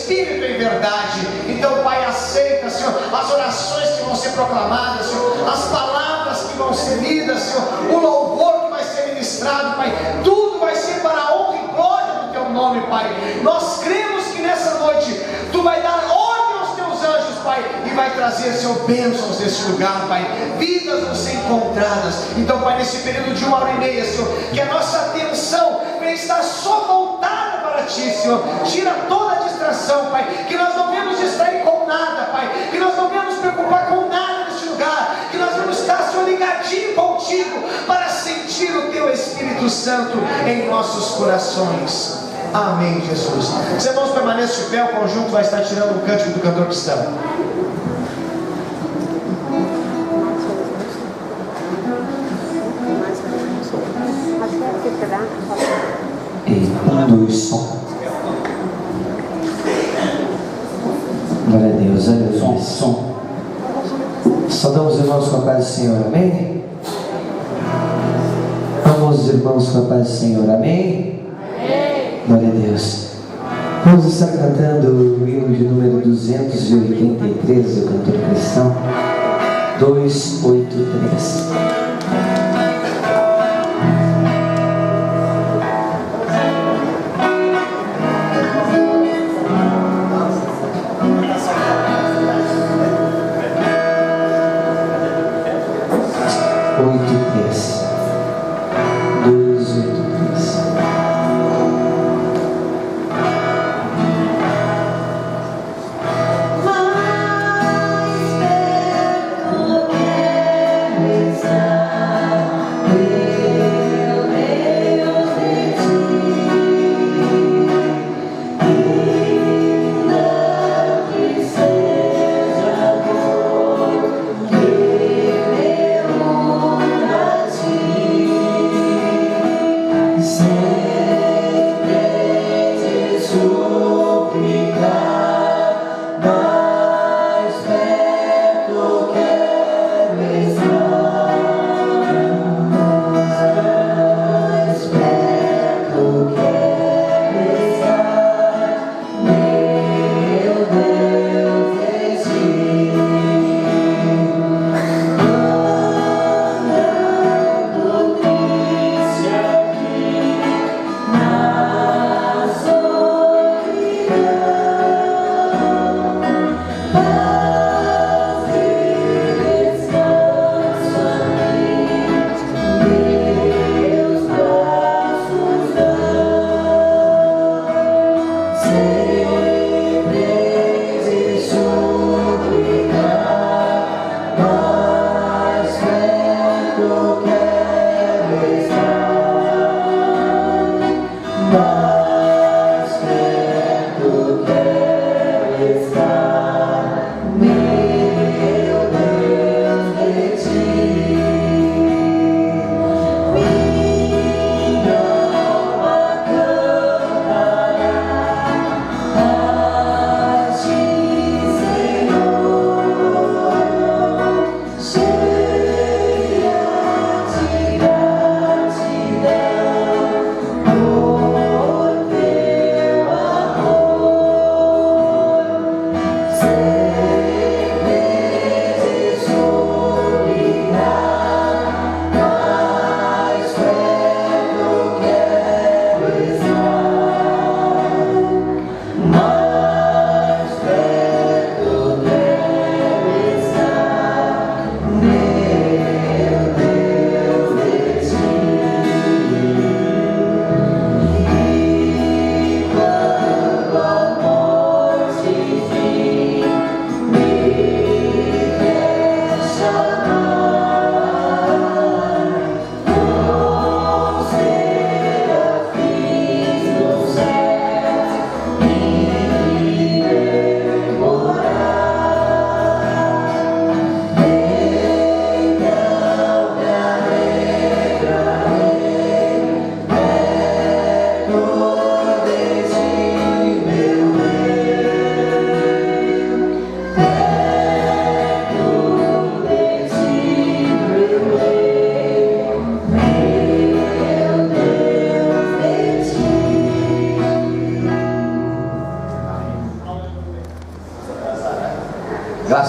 Espírito em verdade. Então, Pai, aceita, Senhor, as orações que vão ser proclamadas, Senhor, as palavras que vão ser lidas, Senhor, o louvor que vai ser ministrado, Pai, tudo vai ser para a honra e glória do Teu nome, Pai. Nós cremos que nessa noite Tu vai dar ordem aos Teus anjos, Pai, e vai trazer, Senhor, bênçãos nesse lugar, Pai, vidas vão ser encontradas. Então, Pai, nesse período de 1h30, Senhor, que a nossa atenção venha estar só voltada para Ti, Senhor. Tira toda a distração, Pai, que nós não venhamos distrair com nada, Pai, que nós não venhamos preocupar com nada nesse lugar, que nós vamos estar, Senhor, ligadinho contigo para sentir o Teu Espírito Santo em nossos corações. Amém, Jesus. Os irmãos permaneçam de pé, o conjunto vai estar tirando o cântico do cantor cristão. E 1, 2, som. Glória a Deus, olha o som. Saudamos os irmãos com a paz do Senhor, amém? Amamos os irmãos com a paz do Senhor, amém? Glória a Deus. Vamos estar cantando o hino de número 283 do cantor cristão, 283. Mais perto que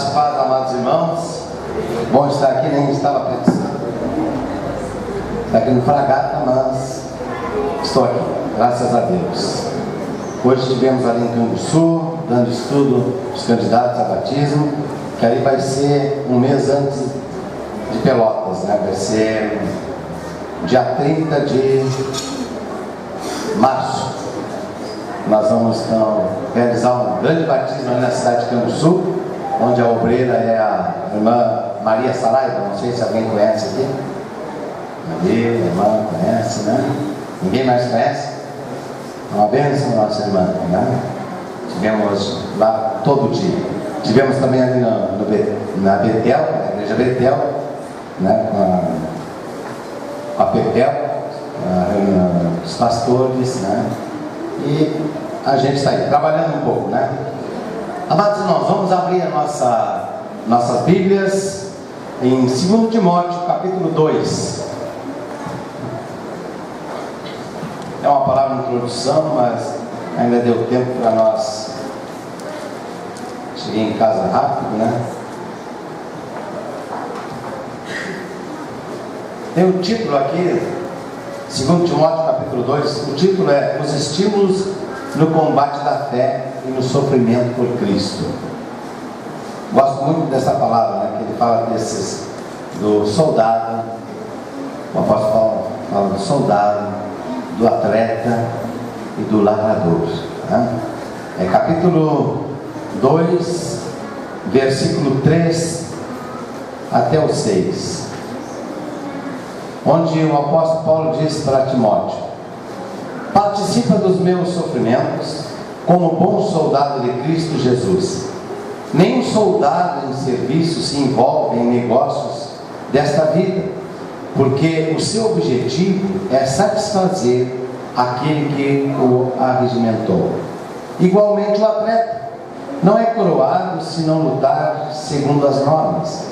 Graças e paz, amados irmãos. Bom estar aqui, nem estava pensando. Está aqui no Fragata, mas estou aqui, graças a Deus. Hoje estivemos ali em Canguçu, dando estudo dos candidatos a batismo, que ali vai ser um mês antes de Pelotas, né? Vai ser dia 30 de março. Nós vamos então realizar um grande batismo ali na cidade de Canguçu, onde a obreira é a irmã Maria Saraiva. Não sei se alguém conhece aqui. Maria, a irmã conhece, né? Ninguém mais conhece? Uma bênção, nossa irmã, né? Tivemos lá todo dia. Tivemos também ali na Betel, na igreja Betel, né? Com a Pepel, os pastores, né? E a gente está aí, trabalhando um pouco, né? Amados irmãos, vamos abrir nossas Bíblias em 2 Timóteo, capítulo 2. É uma palavra de introdução, mas ainda deu tempo para nós. Cheguei em casa rápido, né? Tem um título aqui, 2 Timóteo capítulo 2, o título é Os estímulos no combate da fé e no sofrimento por Cristo. Gosto muito dessa palavra, né? Que ele fala do soldado, o apóstolo Paulo fala do soldado, do atleta e do lavrador, né? É capítulo 2, versículo 3 até o 6, onde o apóstolo Paulo diz para Timóteo: participa dos meus sofrimentos como bom soldado de Cristo Jesus. Nenhum soldado em serviço se envolve em negócios desta vida, porque o seu objetivo é satisfazer aquele que o arregimentou. Igualmente o atleta não é coroado se não lutar segundo as normas.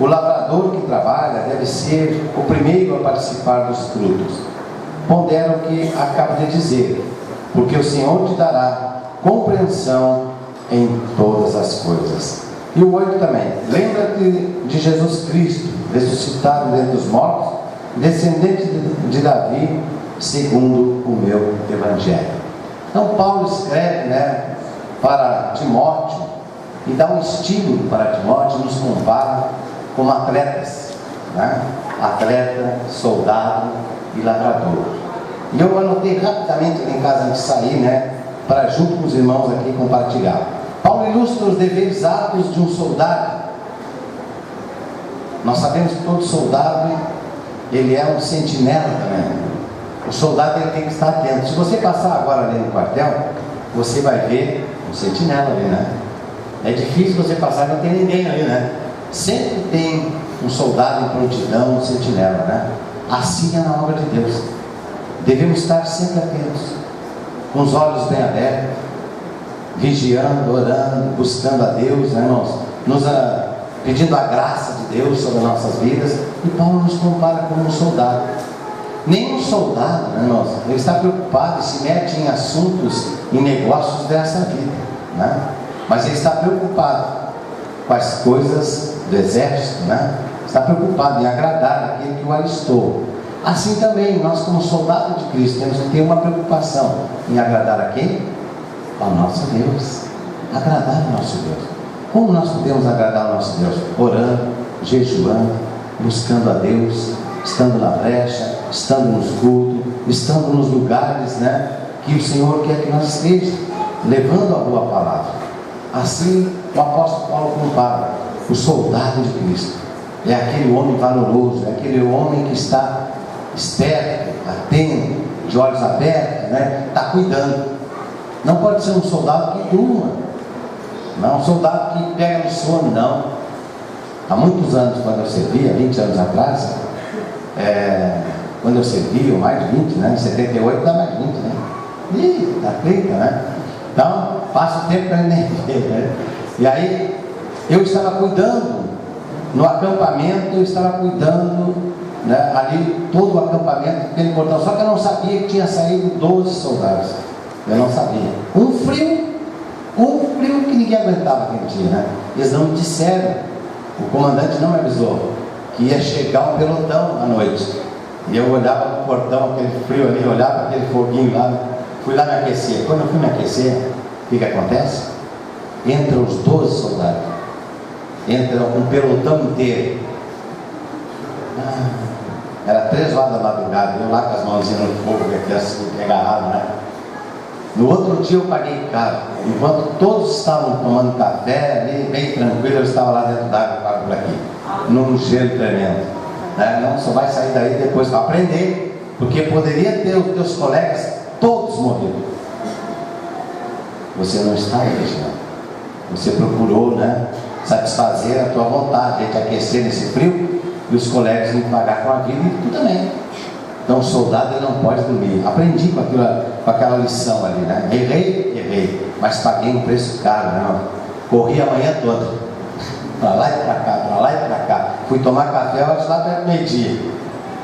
O lavrador que trabalha deve ser o primeiro a participar dos frutos. Pondera o que acabo de dizer, porque o Senhor te dará compreensão em todas as coisas. E o 8 também: lembra-te de Jesus Cristo, ressuscitado dentre os mortos, descendente de Davi, segundo o meu Evangelho. Então Paulo escreve, né, para Timóteo e dá um estímulo para Timóteo, nos compara como atletas, né? Atleta, soldado e lavrador. E eu anotei rapidamente ali em casa antes de sair, né, para junto com os irmãos aqui compartilhar. Paulo ilustra os deveres árduos de um soldado. Nós sabemos que todo soldado, ele é um sentinela também. O soldado, ele tem que estar atento. Se você passar agora ali no quartel, você vai ver um sentinela ali, né? É difícil você passar e não tem ninguém ali, né? Sempre tem um soldado em prontidão, um sentinela, né? Assim é na obra de Deus. Devemos estar sempre atentos, com os olhos bem abertos, vigiando, orando, buscando a Deus, né, irmãos? Pedindo a graça de Deus sobre as nossas vidas. E Paulo nos compara como um soldado. Nenhum soldado, né, irmãos, ele está preocupado e se mete em assuntos, em negócios dessa vida, né? Mas ele está preocupado com as coisas do exército, né? Está preocupado em agradar aquele que o alistou. Assim também, nós como soldados de Cristo temos que ter uma preocupação em agradar a quem? Ao nosso Deus. Agradar ao nosso Deus. Como nós podemos agradar ao nosso Deus? Orando, jejuando, buscando a Deus, estando na brecha, estando nos cultos, estando nos lugares, né, que o Senhor quer que nós estejamos, levando a boa palavra. Assim o apóstolo Paulo compara o soldado de Cristo. É aquele homem valoroso, é aquele homem que está esperto, atento, de olhos abertos, né? Está cuidando. Não pode ser um soldado que durma, não, um soldado que pega no sono, não. Há muitos anos, quando eu servia, 20 anos atrás, quando eu servia, ou mais de 20, né? Em 78 dá mais de 20, né? Ih, dá 30, né? Então, passa o tempo para ele nem ver, né? E aí, eu estava cuidando, no acampamento, eu estava cuidando, né, ali, todo o acampamento, aquele portão. Só que eu não sabia que tinha saído 12 soldados. Eu não sabia. Um frio, Um frio que ninguém aguentava aquele dia, né? Eles não me disseram, o comandante não me avisou, que ia chegar um pelotão à noite. E eu olhava no portão, aquele frio ali, olhava aquele foguinho lá, fui lá me aquecer. Quando eu fui me aquecer, o que acontece? Entram os 12 soldados, entra um pelotão inteiro. Era 3 horas da madrugada, eu lá com as mãozinhas no fogo, que aqui assim, agarrado, né? No outro dia eu paguei caro. Enquanto todos estavam tomando café, bem tranquilo, eu estava lá dentro d'água, por aqui, num gelo tremendo, né? Não, só vai sair daí depois para aprender, porque poderia ter os teus colegas todos morridos. Você não está vigiando. Você procurou, né, satisfazer a tua vontade de te aquecer nesse frio, e os colegas me pagar com a vida, e tu também. Então o soldado ele não pode dormir. Aprendi com aquela lição ali, né? Errei, mas paguei um preço caro, né? Corri a manhã toda, para lá e para cá, para lá e para cá. Fui tomar café antes lá perto do meio-dia,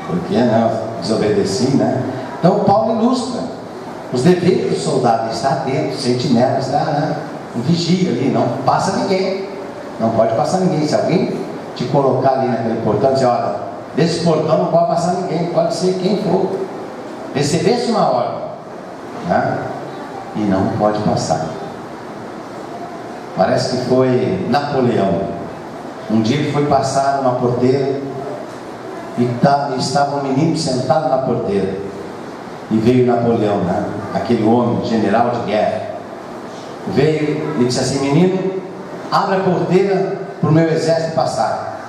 porque né, desobedeci, né? Então Paulo ilustra os deveres do soldado: está atento, sentinela, está, né, um vigia ali, não passa ninguém, não pode passar ninguém. Se alguém te colocar ali naquele portão, dizer: olha, desse portão não pode passar ninguém, pode ser quem for, recebesse uma ordem, né? E não pode passar. Parece que foi Napoleão. Um dia ele foi passar numa porteira e estava um menino sentado na porteira, e veio Napoleão, né? Aquele homem, general de guerra, veio e disse assim: menino, abre a porteira para o meu exército passar.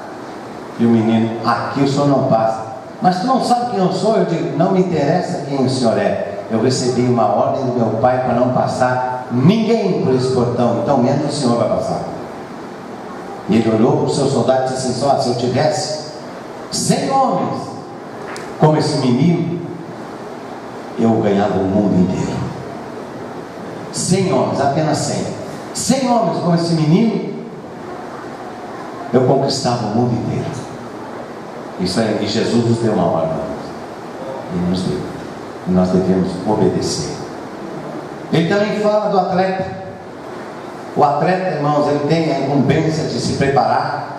E o menino: aqui o senhor não passa. Mas tu não sabe quem eu sou? Eu digo: não me interessa quem o senhor é. Eu recebi uma ordem do meu pai para não passar ninguém por esse portão, então menos o senhor vai passar. E ele olhou para o seu soldado e disse assim: só, se eu tivesse 100 homens como esse menino, eu ganhava o mundo inteiro. 100 homens, apenas 100. 100 homens como esse menino, eu conquistava o mundo inteiro. Isso aí, e Jesus nos deu uma ordem, Ele nos deu, e nós devemos obedecer. Ele também fala do atleta. O atleta, irmãos, ele tem a incumbência de se preparar,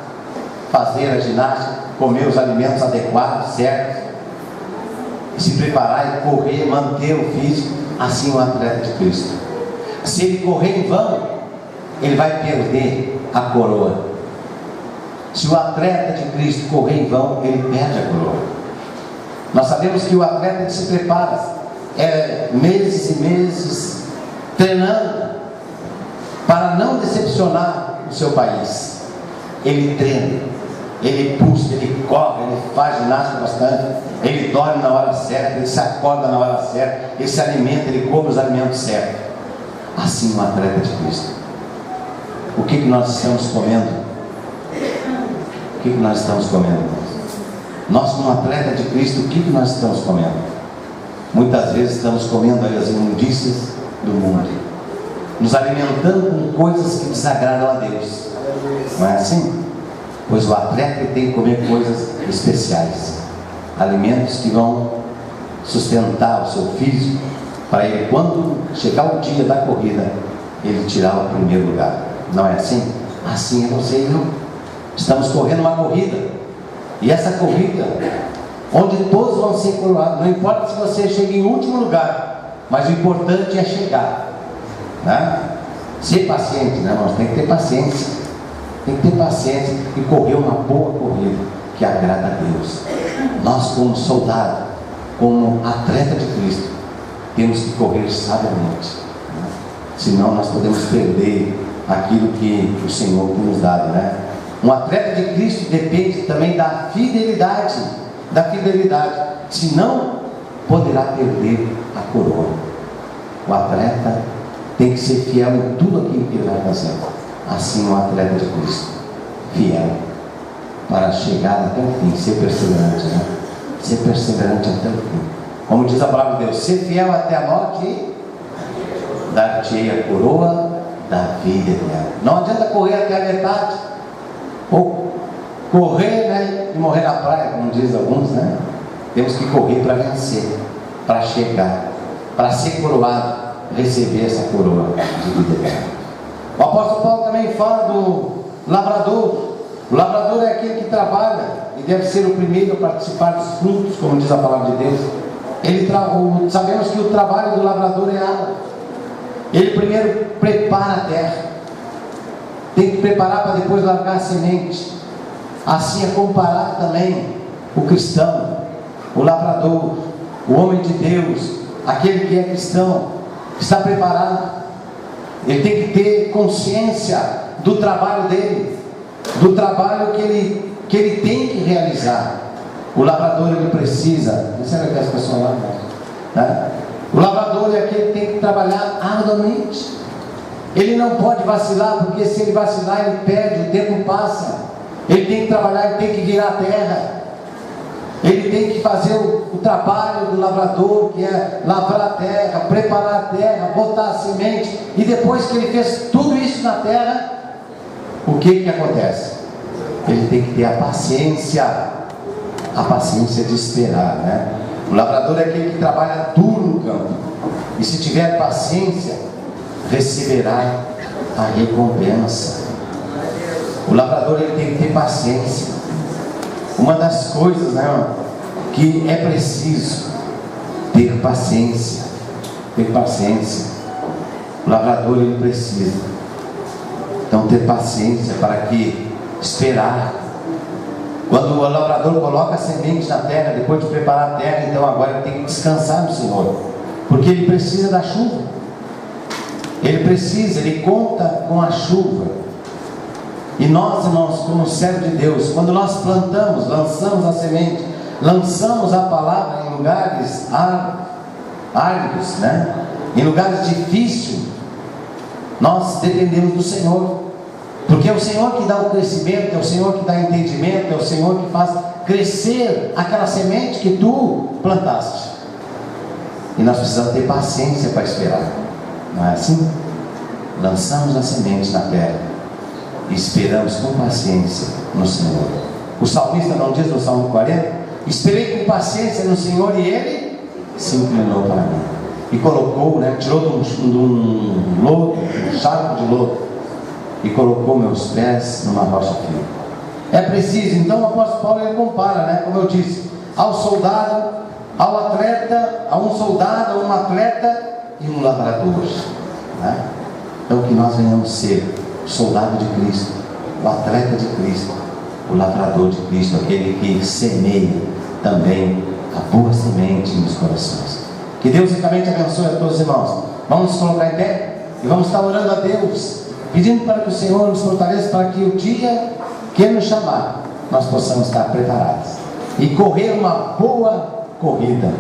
fazer a ginástica, comer os alimentos adequados, certos, se preparar e correr, manter o físico. Assim o atleta de Cristo, se ele correr em vão, ele vai perder a coroa. Se o atleta de Cristo correr em vão, ele perde a coroa. Nós sabemos que o atleta que se prepara meses e meses treinando para não decepcionar o seu país. Ele treina, ele busca, ele corre, ele faz ginástica bastante, ele dorme na hora certa, ele se acorda na hora certa, ele se alimenta, ele come os alimentos certos. Assim o atleta de Cristo. O que nós estamos comendo? O que nós estamos comendo? Nós, como atleta de Cristo, o que nós estamos comendo? Muitas vezes estamos comendo as imundícias do mundo, nos alimentando com coisas que desagradam a Deus. Não é assim? Pois o atleta tem que comer coisas especiais, alimentos que vão sustentar o seu físico, para ele, quando chegar o dia da corrida, ele tirar o primeiro lugar. Não é assim? Assim é você e eu. Estamos correndo uma corrida, e essa corrida, onde todos vão ser coroados, não importa se você chega em último lugar, mas o importante é chegar, né? Ser paciente, né, irmãos? Tem que ter paciência, e correr uma boa corrida que agrada a Deus. Nós, como soldado, como atleta de Cristo, temos que correr sabiamente, né? Senão nós podemos perder aquilo que o Senhor tem nos dado, né? Um atleta de Cristo depende também da fidelidade, senão poderá perder a coroa. O atleta tem que ser fiel em tudo aquilo que ele vai fazer. Assim, um atleta de Cristo, fiel, para chegar até o fim, ser perseverante, né? Ser perseverante até o fim. Como diz a palavra de Deus: ser fiel até a morte, e dar-te-ei a coroa da vida eterna. Não adianta correr até a metade, ou correr, né, e morrer na praia, como diz alguns, né? Temos que correr para vencer, para chegar, para ser coroado, receber essa coroa de vida eterna. O apóstolo Paulo também fala do lavrador. O lavrador é aquele que trabalha e deve ser o primeiro a participar dos frutos, como diz a palavra de Deus. Sabemos que o trabalho do lavrador é árduo. Ele primeiro prepara a terra, tem que preparar para depois largar a semente. Assim é comparado também o cristão, o lavrador, o homem de Deus, aquele que é cristão, que está preparado. Ele tem que ter consciência do trabalho dele, do trabalho que ele tem que realizar. O lavrador, ele precisa, não sei que as pessoas lá, né? O lavrador é aquele que tem que trabalhar arduamente. Ele não pode vacilar, porque se ele vacilar, ele perde, o tempo passa. Ele tem que trabalhar, ele tem que virar a terra. Ele tem que fazer o trabalho do lavrador, que é lavrar a terra, preparar a terra, botar a semente. E depois que ele fez tudo isso na terra, o que acontece? Ele tem que ter a paciência de esperar, né? O lavrador é aquele que trabalha duro no campo, e se tiver paciência, receberá a recompensa. O lavrador, ele tem que ter paciência. Uma das coisas, né, irmão, que é preciso ter paciência. Ter paciência. O lavrador, ele precisa. Então, ter paciência para que esperar. Quando o lavrador coloca a semente na terra, depois de preparar a terra, então agora ele tem que descansar no Senhor, porque ele precisa da chuva. Ele conta com a chuva. E nós, irmãos, como servo de Deus, quando nós plantamos, lançamos a semente, lançamos a palavra em lugares áridos, né? Em lugares difíceis, nós dependemos do Senhor. Porque é o Senhor que dá o crescimento, é o Senhor que dá entendimento, é o Senhor que faz crescer aquela semente que tu plantaste. E nós precisamos ter paciência para esperar. Não é assim? Lançamos a semente na terra e esperamos com paciência no Senhor. O salmista não diz no Salmo 40: esperei com paciência no Senhor e Ele se inclinou para mim. E colocou, né, tirou de um lodo, um charco de lodo, e colocou meus pés numa rocha firme. É preciso, então o apóstolo Paulo, ele compara, né, como eu disse, ao soldado, ao atleta, a um soldado, a um atleta e um lavrador, né? Então que nós venhamos ser o soldado de Cristo, o atleta de Cristo, o lavrador de Cristo, aquele que semeia também a boa semente nos corações. Que Deus ricamente abençoe a todos os irmãos. Vamos nos colocar em pé e vamos estar orando a Deus, pedindo para que o Senhor nos fortaleça, para que o dia que Ele nos chamar, nós possamos estar preparados e correr uma boa corrida,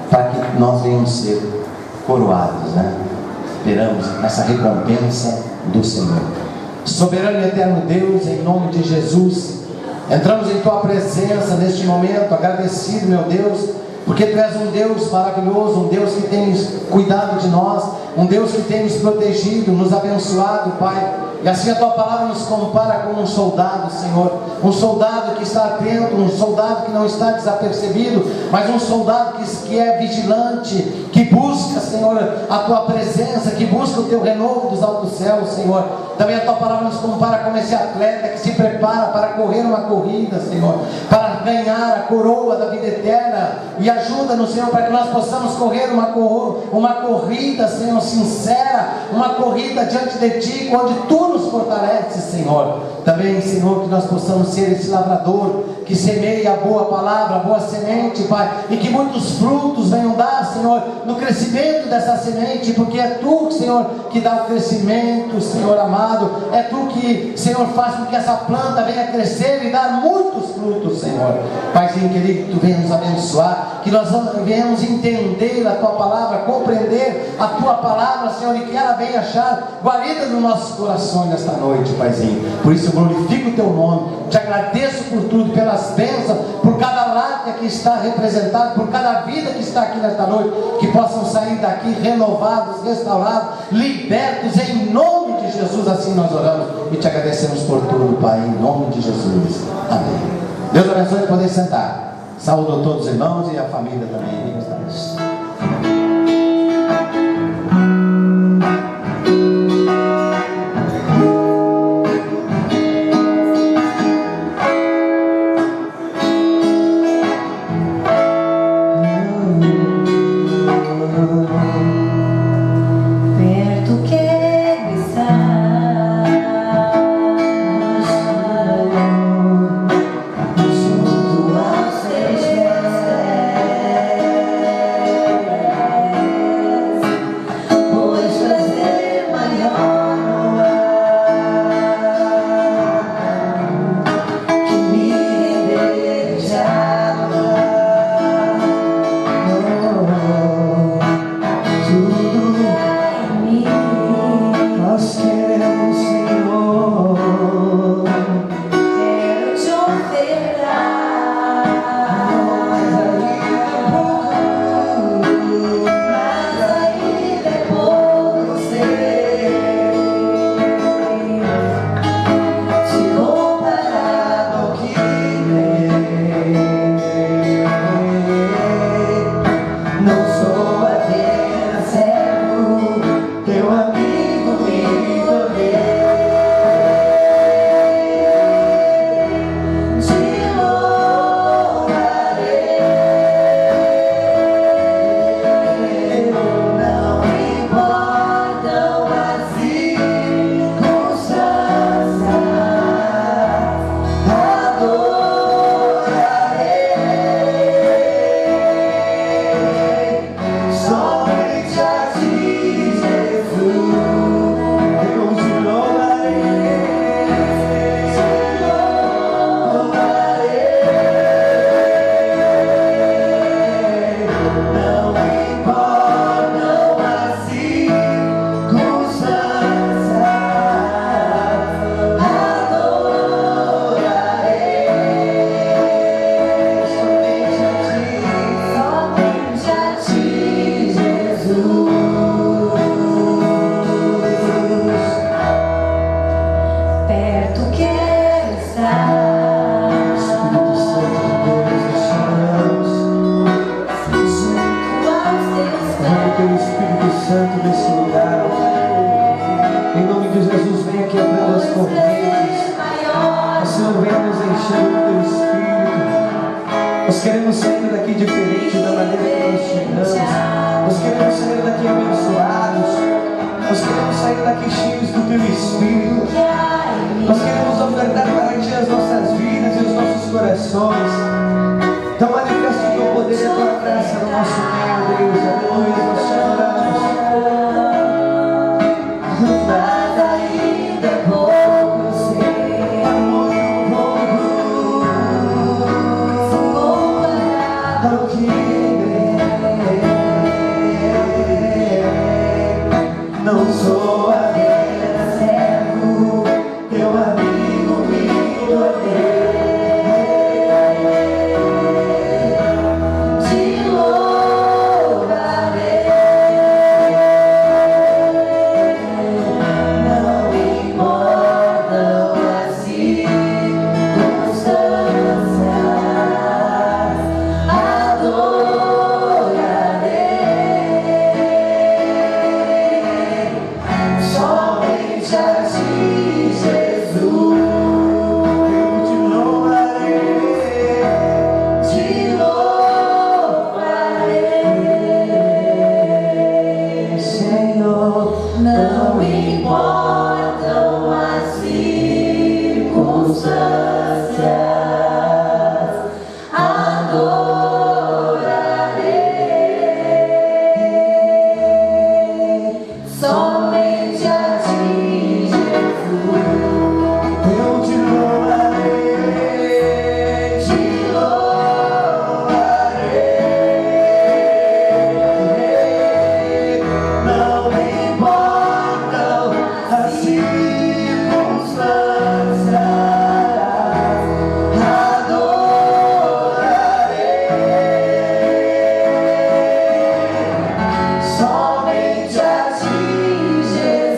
para que nós venhamos ser coroados, né? Esperamos essa recompensa do Senhor. Soberano e eterno Deus, em nome de Jesus, entramos em Tua presença neste momento, agradecido, meu Deus, porque Tu és um Deus maravilhoso, um Deus que tem cuidado de nós, um Deus que tem nos protegido, nos abençoado, Pai. E assim a Tua palavra nos compara com um soldado, Senhor, um soldado que está atento, um soldado que não está desapercebido, mas um soldado que é vigilante, que busca, Senhor, a Tua presença, que busca o Teu renovo dos altos céus, Senhor. Também a Tua palavra nos compara com esse atleta que se prepara para correr uma corrida, Senhor, para ganhar a coroa da vida eterna. E ajuda-nos, Senhor, para que nós possamos correr uma corrida, Senhor, sincera, uma corrida diante de Ti, onde Tu nos fortaleces, Senhor. Também, Senhor, que nós possamos ser esse lavrador que semeia a boa palavra, a boa semente, Pai, e que muitos frutos venham dar, Senhor, no crescimento dessa semente, porque é Tu, Senhor, que dá o crescimento, Senhor amado. É Tu que, Senhor, faz com que essa planta venha crescer e dar muitos frutos, Senhor. Paizinho querido, que Tu venha nos abençoar, que nós venhamos entender a Tua palavra, compreender a Tua palavra, Senhor, e que ela venha achar guarida no nosso coração nesta noite, Paizinho. Por isso eu glorifico o Teu nome, te agradeço por tudo, pelas bênçãos, por cada lar que aqui está representado, por cada vida que está aqui nesta noite, que possam sair daqui renovados, restaurados, libertos, em nome de Jesus. Assim nós oramos e te agradecemos por tudo, Pai, em nome de Jesus. Amém. Deus abençoe e poder sentar. Saúdo a todos os irmãos e a família também. Santo desse lugar. Em nome de Jesus, venha quebrando as correntes. O Senhor venha nos enchendo do Teu Espírito. Nós queremos sair daqui diferente da maneira que nós chegamos. Nós queremos sair daqui abençoados. Nós queremos sair daqui cheios do Teu Espírito. Nós queremos ofertar para Ti as nossas vidas e os nossos corações. Então manifeste o Teu poder e a Tua graça no nosso meio, Deus. Aleluia, nós te adoramos. Mas ainda é pouco, eu sei. Comparado ao que não sou apenas servo, teu amigo me tornei. Te louvarei. Não importam as circunstâncias, somente a Ti, Jesus. Eu te louvarei, Senhor. Não importam as circunstâncias, adorarei somente a Ti, Jesus. Eu te louvarei, não importam as circunstâncias, adorarei somente a Ti, Jesus.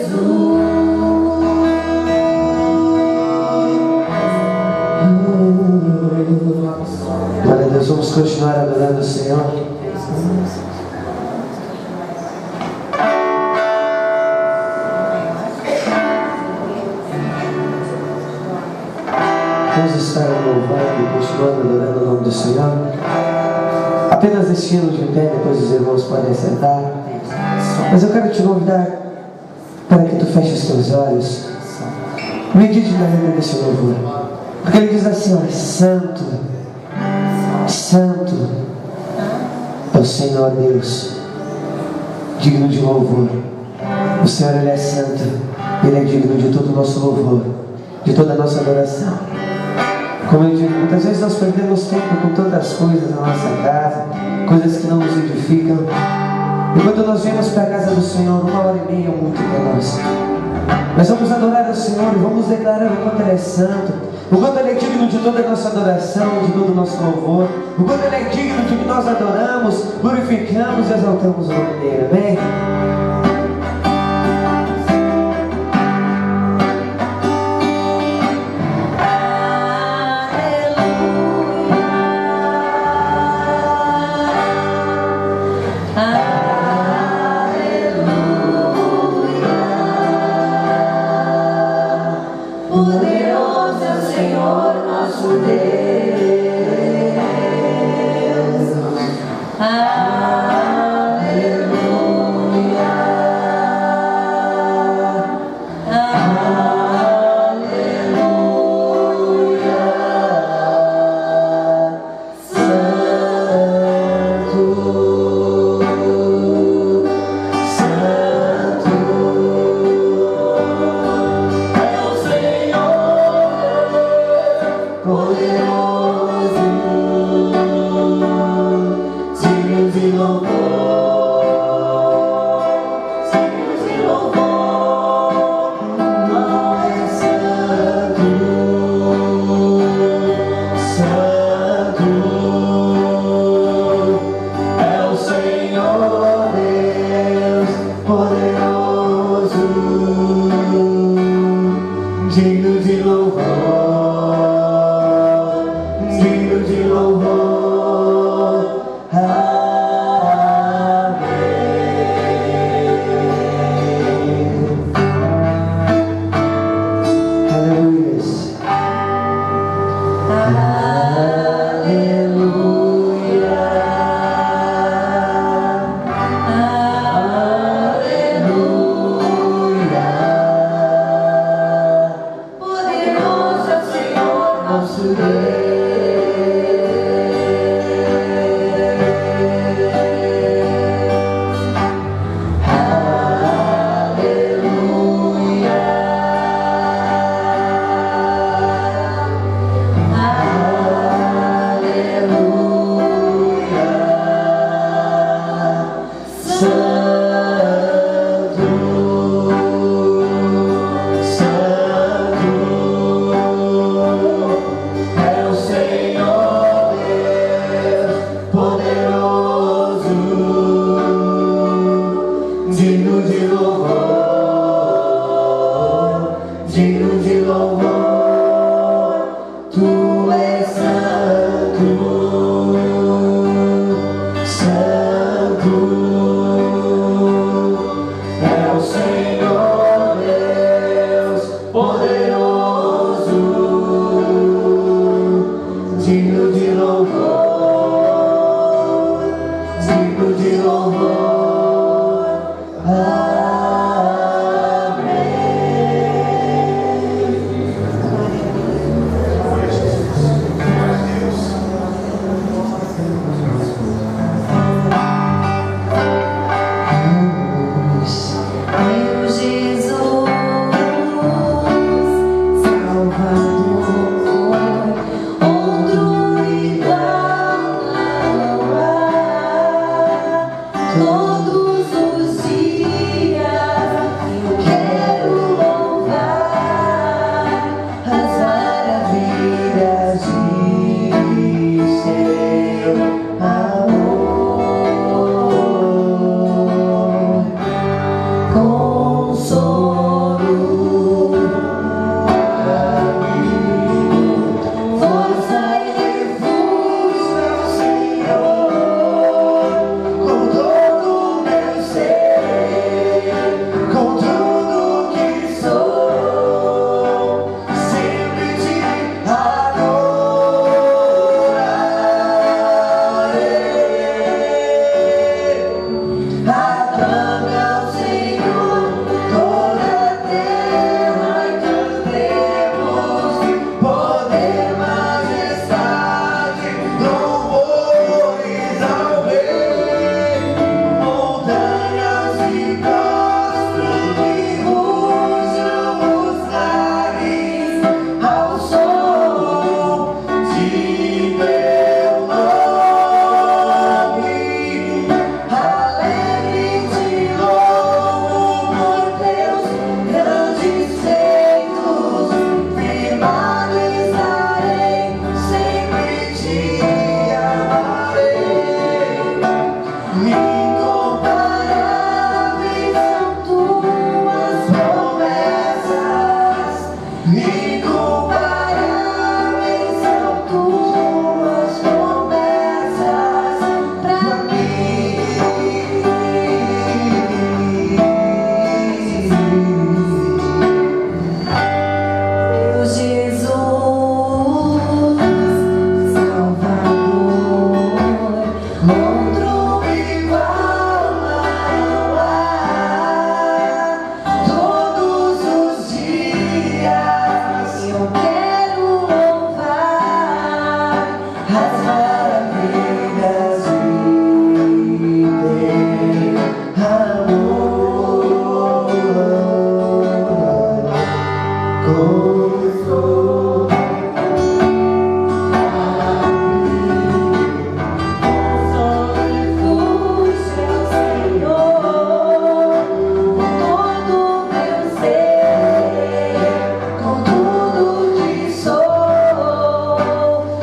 Glória a Deus, vamos continuar adorando o Senhor. Vamos estar louvando e continuando adorando o nome do Senhor. Apenas destino de pé, depois os irmãos podem sentar. Mas eu quero te convidar para que tu feche os teus olhos. Medite na letra desse louvor. Porque ele diz assim, ó: Santo, Santo é o Senhor Deus, digno de louvor. O Senhor, Ele é santo, Ele é digno de todo o nosso louvor, de toda a nossa adoração. Como eu digo, muitas vezes nós perdemos tempo com tantas coisas na nossa casa, coisas que não nos edificam. E quando nós viemos para a casa do Senhor, 1h30 é muito para nós. Mas vamos adorar o Senhor e vamos declarar o quanto Ele é santo, o quanto Ele é digno de toda a nossa adoração, de todo o nosso louvor, o quanto Ele é digno de que nós adoramos, glorificamos e exaltamos o nome dEle. Amém? Poderoso é o Senhor nosso Deus. Aleluia. Aleluia. Santo, Santo é o Senhor, poderoso, digno de louvor, digno de louvor. Não é santo, santo é o Senhor Deus, poderoso, digno de louvor, digno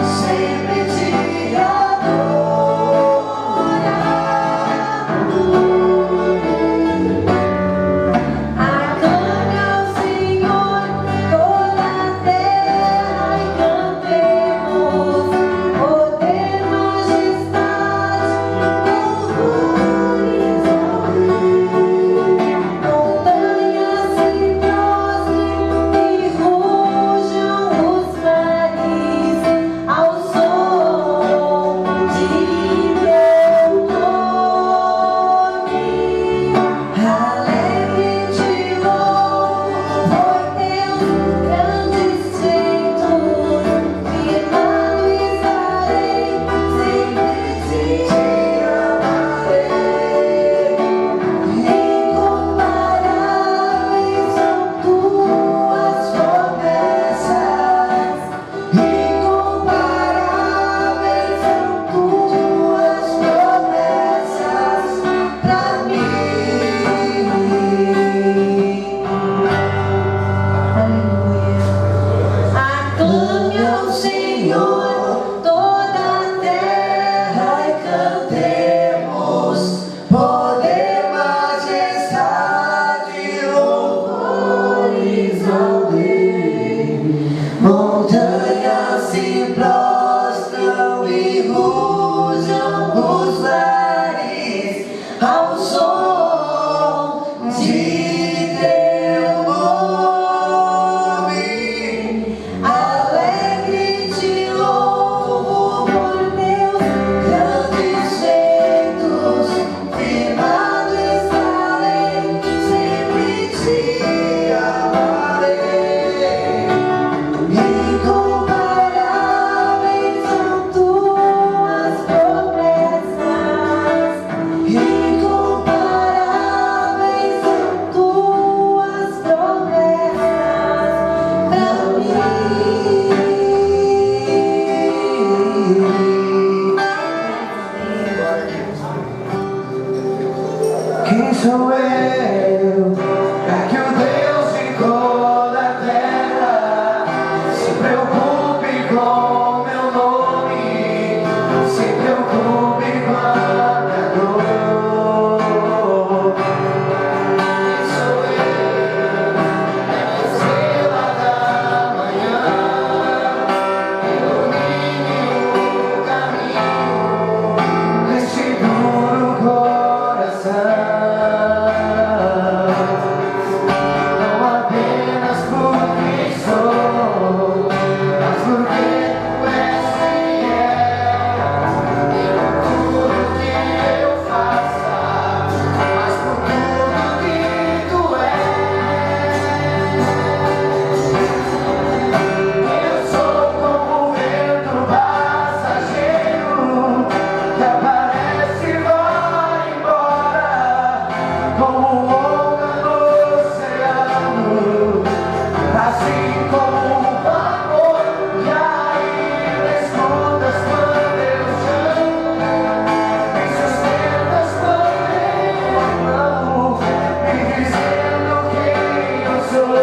Sempre te e rujam os mares ao som de teu nome. Alegre te louvo por teus grandes feitos, firmado estarei, sempre te amarei. Incomparáveis são tuas promessas, incomparáveis são tuas promessas pra mim. Quem sou eu pra que o Deus ficou na terra se preocupe com meu nome, se preocupe com a minha dor? Quem sou eu? É a estrela da manhã, ilumine o caminho neste duro coração. Não apenas por quem sou, mas porque tu és fiel. E por tudo que eu faça, mas por tudo que tu és. Eu sou como o vento passageiro que aparece e vai embora, como onda no oceano, assim como um vapor que ainda escutas quando eu chamo, me sustentas quando eu clamo, me dizendo quem eu sou.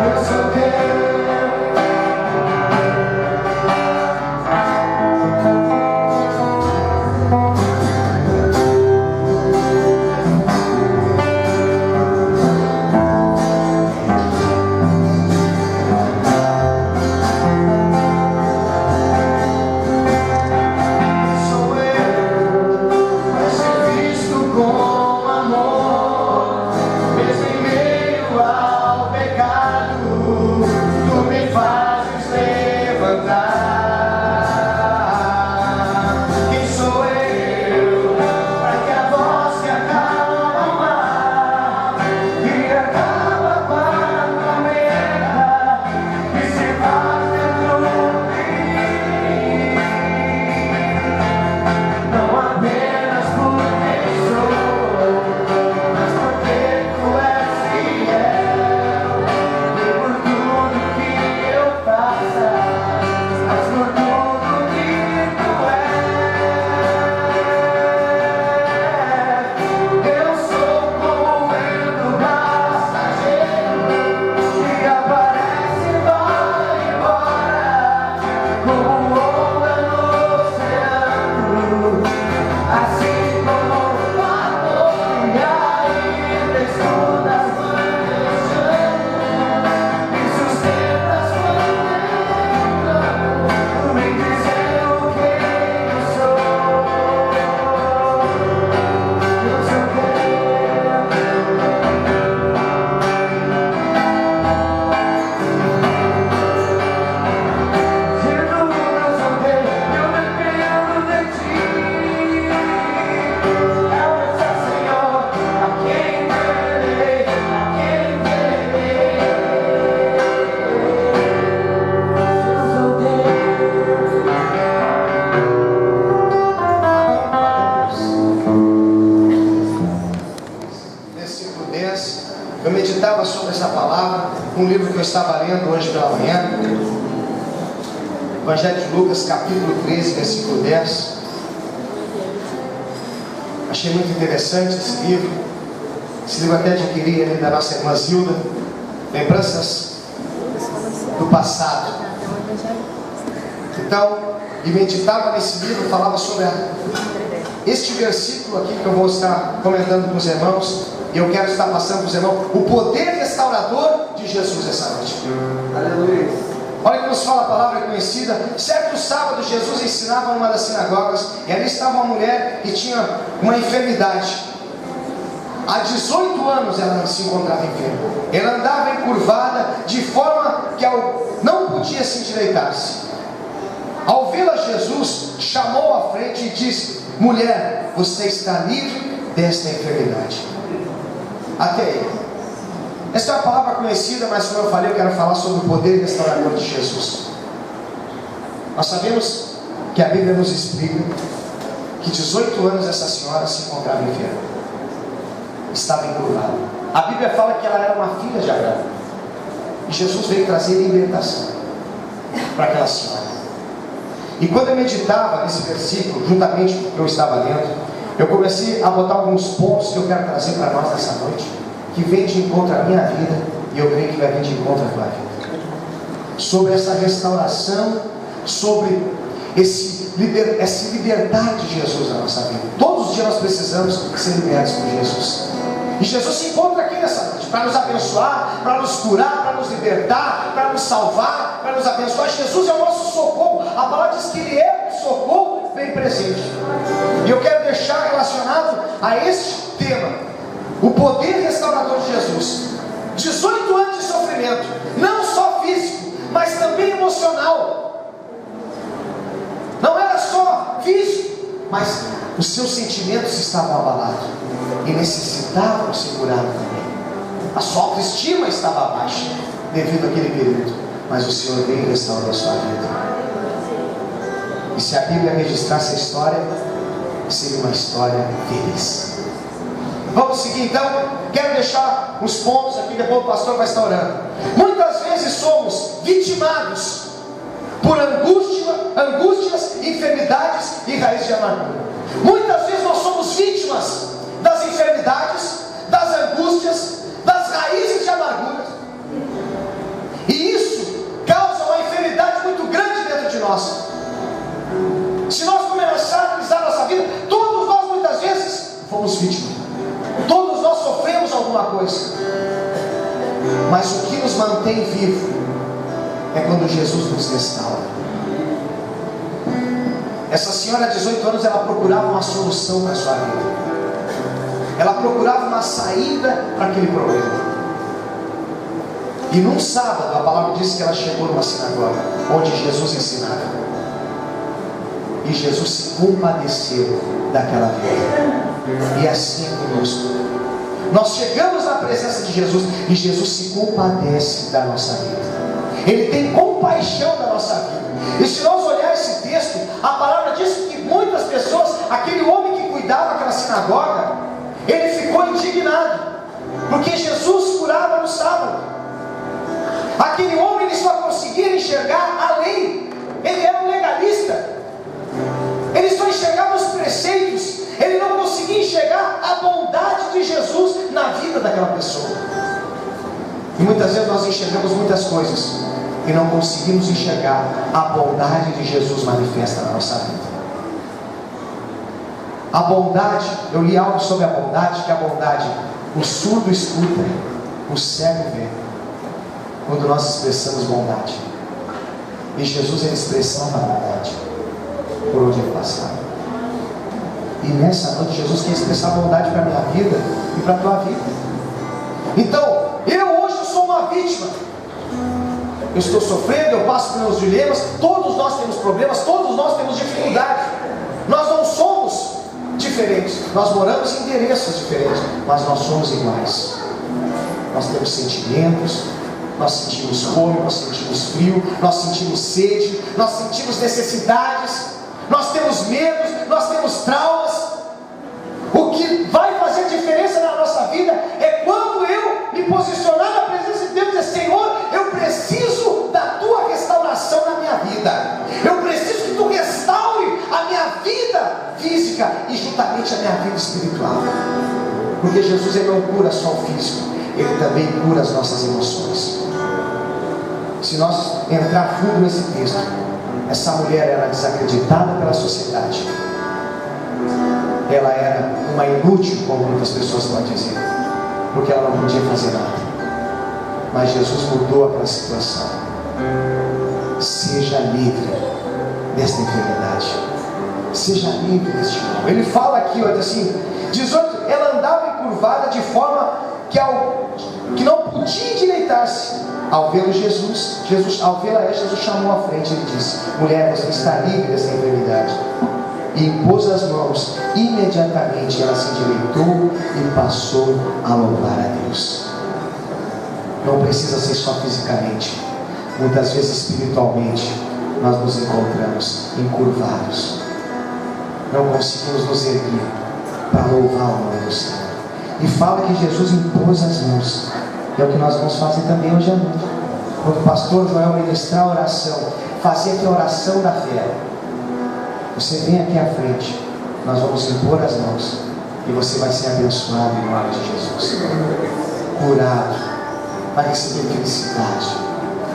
Eu sou teu. Sou eu, pra ser visto com amor, mesmo em meio ao pecado, tu me fazes levantar. Quem sou eu, pra que a voz que acalma o mar, que acaba com a tormenta, que se faz dentro de mim. Não apenas por quem sou, mas porque tu és fiel. E por tudo que eu faça, mas por tudo que tu és. Eu sou como o vento passageiro que aparece e vai embora, como onda no oceano, assim como um vapor que ainda escutas quando eu chamo, me sustentas quando eu clamo, me dizendo quem eu sou. Eu sou teu. Jesus, eu sou teu, eu dependo de ti. Essa, Senhor, a quem terei, a quem terei. Eu sou teu. Versículo 10. Eu meditava sobre essa palavra, um livro que eu estava lendo hoje pela manhã, Evangelho de Lucas, capítulo 13, versículo 10. Achei muito interessante esse livro. Esse livro até adquiri ali da nossa irmã Zilda. Lembranças do passado. Então, e meditava nesse livro, falava sobre este versículo aqui que eu vou estar comentando com os irmãos. E eu quero estar passando para os irmãos o poder restaurador de Jesus essa noite. Aleluia. Olha que nos fala a palavra conhecida. Certo sábado, Jesus ensinava numa das sinagogas, e ali estava uma mulher que tinha uma enfermidade. Há 18 anos ela se encontrava enferma. Ela andava encurvada, de forma que não podia se endireitar-se. Ao vê-la, Jesus chamou à frente e disse: mulher, você está livre desta enfermidade. Até aí. Essa é uma palavra conhecida, mas como eu falei, eu quero falar sobre o poder restaurador de Jesus. Nós sabemos que a Bíblia nos explica que 18 anos essa senhora se encontrava enferma, estava encurvada. A Bíblia fala que ela era uma filha de Abraão, e Jesus veio trazer libertação para aquela senhora. E quando eu meditava nesse versículo, juntamente com o que eu estava lendo, eu comecei a botar alguns pontos que eu quero trazer para nós nessa noite, que vem de encontro à minha vida, e eu creio que vai vir de encontro à tua vida, sobre essa restauração, sobre esse libertar de Jesus na nossa vida. Todos os dias nós precisamos ser libertos por Jesus, e Jesus se encontra aqui nessa noite, para nos abençoar, para nos curar, para nos libertar, para nos salvar, para nos abençoar. Jesus é o nosso socorro. A palavra diz que Ele é o socorro bem presente, e eu quero deixar relacionado a este tema o poder restaurador de Jesus. 18 anos de sofrimento, não só físico, mas também emocional. Não era só físico, mas os seus sentimentos estavam abalados e necessitavam ser curados também. A sua autoestima estava baixa devido àquele período, mas o Senhor veio e restaurou a sua vida. E se a Bíblia registrasse a história, seria uma história feliz. Vamos seguir então. Quero deixar os pontos aqui, depois o pastor vai estar orando. Muitas vezes somos vitimados por angústias, enfermidades e raízes de amargura. Muitas vezes nós somos vítimas das enfermidades, das angústias, das raízes de amargura, e isso causa uma enfermidade muito grande dentro de nós. Se nós começarmos a analisar nossa vida, todos nós muitas vezes fomos vítimas. Todos nós sofremos alguma coisa, mas o que nos mantém vivo é quando Jesus nos restaura. Essa senhora de 18 anos, ela procurava uma solução para a sua vida, ela procurava uma saída para aquele problema. E num sábado, a palavra diz que ela chegou numa sinagoga onde Jesus ensinava, e Jesus se compadeceu daquela vida. E assim é conosco. Nós chegamos na presença de Jesus e Jesus se compadece da nossa vida. Ele tem compaixão da nossa vida. E se nós olharmos esse texto, a palavra diz que muitas pessoas, aquele homem que cuidava daquela sinagoga, ele ficou indignado, porque Jesus curava no sábado. Aquele homem, ele só conseguia enxergar a lei. Ele era um legalista. Ele só enxergava os preceitos. Ele não conseguia enxergar a bondade de Jesus na vida daquela pessoa. E muitas vezes nós enxergamos muitas coisas e não conseguimos enxergar a bondade de Jesus manifesta na nossa vida. A bondade, eu li algo sobre a bondade, que a bondade, o surdo escuta, o cego vê, quando nós expressamos bondade. E Jesus, ele expressava a bondade por onde ele passava. E nessa noite Jesus quer expressar bondade para a minha vida e para a tua vida. Então, eu hoje sou uma vítima. Eu estou sofrendo, eu passo por meus dilemas. Todos nós temos problemas, todos nós temos dificuldade. Nós não somos diferentes. Nós moramos em endereços diferentes, mas nós somos iguais. Nós temos sentimentos, nós sentimos fome, nós sentimos frio, nós sentimos sede, nós sentimos necessidades. Nós temos medos, nós temos traumas. O que vai fazer diferença na nossa vida é quando eu me posicionar na presença de Deus e dizer: Senhor, eu preciso da tua restauração na minha vida. Eu preciso que tu restaure a minha vida física e juntamente a minha vida espiritual. Porque Jesus, ele não cura só o físico, ele também cura as nossas emoções. Se nós entrar fundo nesse texto, essa mulher era desacreditada pela sociedade. Ela era uma inútil, como muitas pessoas podem dizer, porque ela não podia fazer nada. Mas Jesus mudou aquela situação. seja livre desta enfermidade. Seja livre deste mal. Ele fala aqui, olha assim, 18, ela andava encurvada de forma que não podia endireitar-se. Ao vê-la Jesus chamou à frente e disse: mulher, você está livre dessa enfermidade. E impôs as mãos. Imediatamente ela se endireitou e passou a louvar a Deus. Não precisa ser só fisicamente. Muitas vezes espiritualmente nós nos encontramos encurvados. Não conseguimos nos erguer para louvar o nome do Senhor. E fala que Jesus impôs as mãos. É o que nós vamos fazer também hoje à noite. Quando o pastor Joel ministrar a oração, fazer aqui a oração da fé, você vem aqui à frente, nós vamos impor as mãos e você vai ser abençoado em nome de Jesus, curado, vai receber felicidade,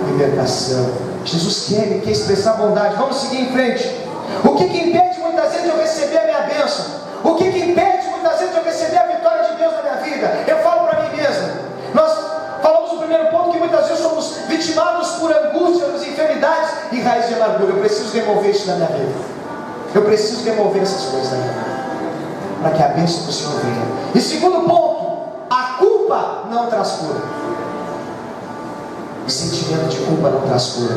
libertação. Jesus quer, Ele quer expressar bondade. Vamos seguir em frente. O que impede muitas vezes de eu receber a minha bênção? O que impede muitas vezes de eu receber a vitória de Deus na minha vida? Eu falo para mim mesmo. Nós falamos no primeiro ponto que muitas vezes somos vitimados por angústias, enfermidades e raiz de amargura. Eu preciso remover isso da minha vida. Eu preciso remover essas coisas da minha vida, para que a bênção do Senhor venha. E segundo ponto, a culpa não traz cura. O sentimento de culpa não traz cura,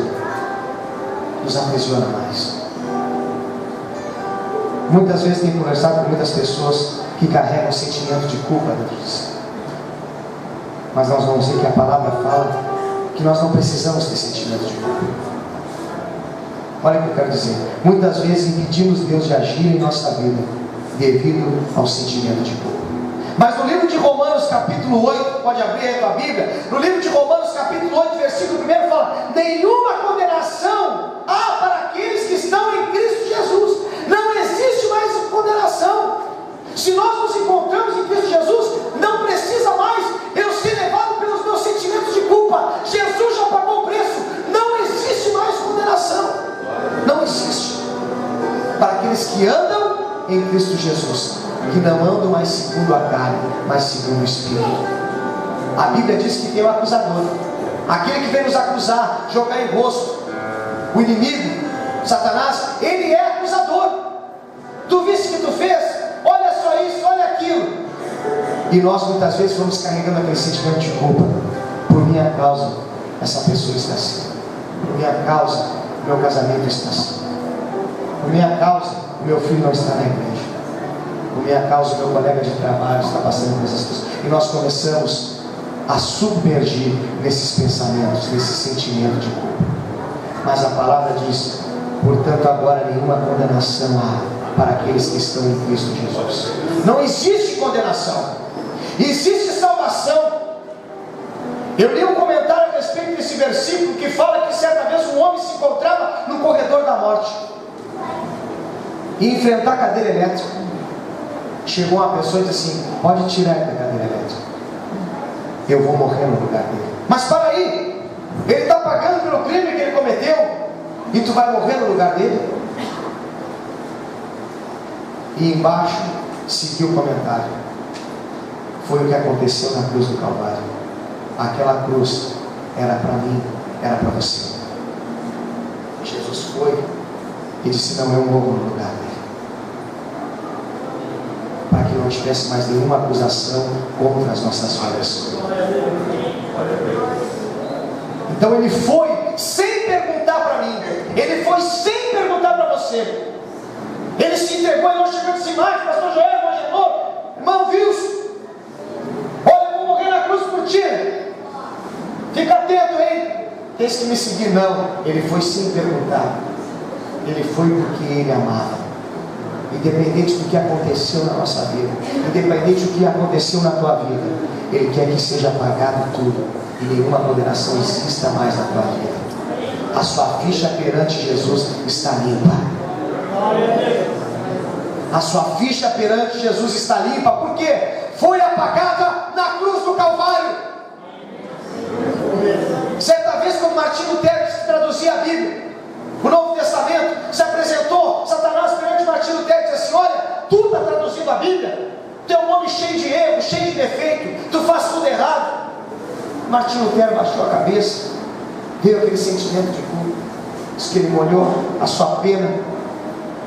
nos aprisiona mais. Muitas vezes tenho conversado com muitas pessoas que carregam o sentimento de culpa dentro de si. Mas nós vamos ver que a palavra fala que nós não precisamos ter sentimento de culpa. Olha o que eu quero dizer. Muitas vezes impedimos Deus de agir em nossa vida devido ao sentimento de culpa. Mas no livro de Romanos capítulo 8, pode abrir aí a tua Bíblia, no livro de Romanos capítulo 8, versículo 1 fala: nenhuma condenação há para aqueles que estão em Cristo Jesus. Não existe mais condenação. Se nós nos encontramos em Cristo Jesus, não precisa mais eu ser levado pelos meus sentimentos de culpa. Jesus já pagou o preço. Não existe mais condenação. Não existe. Para aqueles que andam em Cristo Jesus, que não andam mais segundo a carne, mas segundo o Espírito. A Bíblia diz que tem um acusador, aquele que vem nos acusar, jogar em rosto. O inimigo, Satanás, ele é acusador. Tu viste o que tu fez? Olha só isso, olha aquilo. E nós muitas vezes vamos carregando aquele sentimento de culpa. Por minha causa, essa pessoa está assim. Por minha causa, o meu casamento está assim. Por minha causa, o meu filho não está na igreja. Por minha causa, o meu colega de trabalho está passando por essas coisas. E nós começamos a submergir nesses pensamentos, nesse sentimento de culpa. Mas a palavra diz: portanto, agora nenhuma condenação há para aqueles que estão em Cristo Jesus. Não existe condenação, existe salvação. Eu li um comentário a respeito desse versículo que fala que certa vez um homem se encontrava no corredor da morte e enfrentar a cadeira elétrica. Chegou uma pessoa e disse assim: pode tirar ele da cadeira elétrica, eu vou morrer no lugar dele. Mas para aí, ele está pagando pelo crime que ele cometeu e tu vai morrer no lugar dele? E embaixo seguiu o comentário: foi o que aconteceu na cruz do Calvário. Aquela cruz era para mim, era para você. Jesus foi e disse: não, eu morro no lugar dele, para que não tivesse mais nenhuma acusação contra as nossas vidas. Então ele foi sem perguntar para mim, ele foi sem perguntar para você. Ele se entregou e não chegou de cima: pastor Joel, imaginou, irmão Wilson, olha, eu vou morrer na cruz por ti, fica atento, hein? Tens que me seguir. Não, ele foi sem perguntar. Ele foi porque ele amava. Independente do que aconteceu na nossa vida, independente do que aconteceu na tua vida, ele quer que seja apagado tudo e nenhuma condenação exista mais na tua vida. A sua ficha perante Jesus está limpa. A sua ficha perante Jesus está limpa, porque foi apagada na cruz do Calvário. Certa vez, quando Martinho Lutero, que traduzia a Bíblia, o Novo Testamento, se apresentou, Satanás perante Martinho Lutero e disse assim: olha, tu está traduzindo a Bíblia, tu é um homem cheio de erro, cheio de defeito, tu faz tudo errado. Martinho Lutero baixou a cabeça, veio aquele sentimento de culpa. Diz que ele molhou a sua pena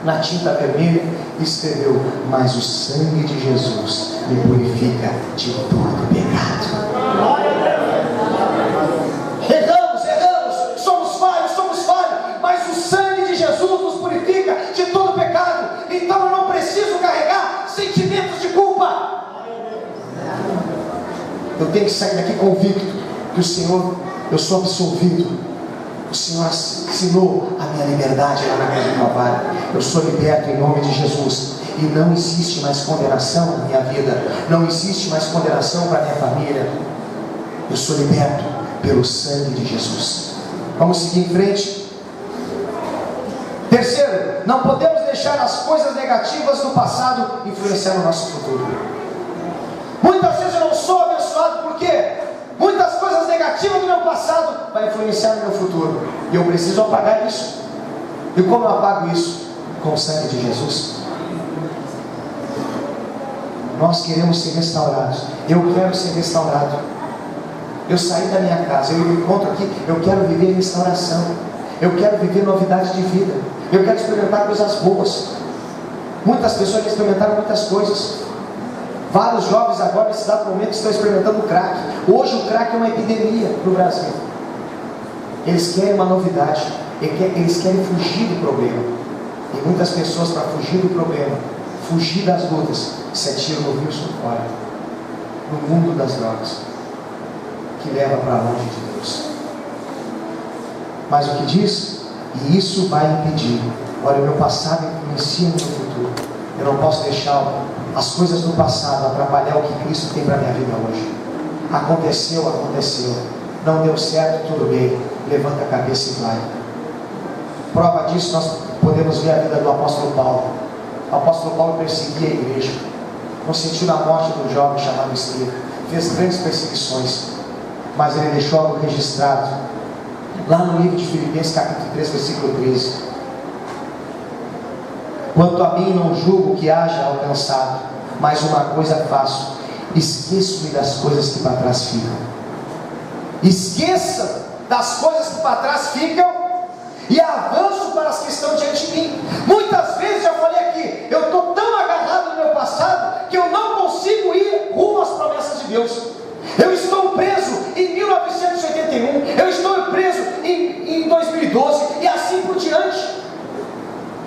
na tinta vermelha e escreveu: mas o sangue de Jesus me purifica de todo pecado. Erramos, somos falhos, mas o sangue de Jesus nos purifica de todo pecado. Então eu não preciso carregar sentimentos de culpa. Eu tenho que sair daqui convicto que o Senhor, eu sou absolvido. O Senhor assinou a minha liberdade lá na cruz do Calvário. Eu sou liberto em nome de Jesus. E não existe mais condenação na minha vida. Não existe mais condenação para a minha família. Eu sou liberto pelo sangue de Jesus. Vamos seguir em frente. Terceiro, não podemos deixar as coisas negativas do passado influenciar o nosso futuro. Muitas vezes eu não sou abençoado porque muitas coisas negativas do meu passado vai influenciar no meu futuro. E eu preciso apagar isso. E como eu apago isso? Com o sangue de Jesus. Nós queremos ser restaurados. Eu quero ser restaurado. Eu saí da minha casa, eu me encontro aqui, eu quero viver restauração. Eu quero viver novidade de vida. Eu quero experimentar coisas boas. Muitas pessoas já experimentaram muitas coisas. Vários jovens agora, nesse dado momento, estão experimentando o crack. Hoje o crack é uma epidemia no Brasil. Eles querem uma novidade. Eles querem fugir do problema. E muitas pessoas, para fugir do problema, fugir das lutas, se atiram no rio fora, no mundo das drogas, que leva para longe de Deus. Mas o que diz? E isso vai impedir. Olha, o meu passado influencia no meu futuro. Eu não posso deixar as coisas do passado atrapalhar o que Cristo tem para a minha vida hoje. Aconteceu. Não deu certo, tudo bem. Levanta a cabeça e vai. Prova disso, nós podemos ver a vida do apóstolo Paulo. O apóstolo Paulo perseguia a igreja. Consentiu na morte do jovem chamado Estevão. Fez grandes perseguições. Mas ele deixou algo registrado. Lá no livro de Filipenses, capítulo 3, versículo 13. Quanto a mim, não julgo que haja alcançado, mas uma coisa faço: esqueço-me das coisas que para trás ficam. Esqueça das coisas que para trás ficam e avanço para as que estão diante de mim. Muitas vezes, já falei aqui, eu estou tão agarrado no meu passado que eu não consigo ir rumo às promessas de Deus. Eu estou preso em 1981, eu estou preso em 2012 e assim por diante.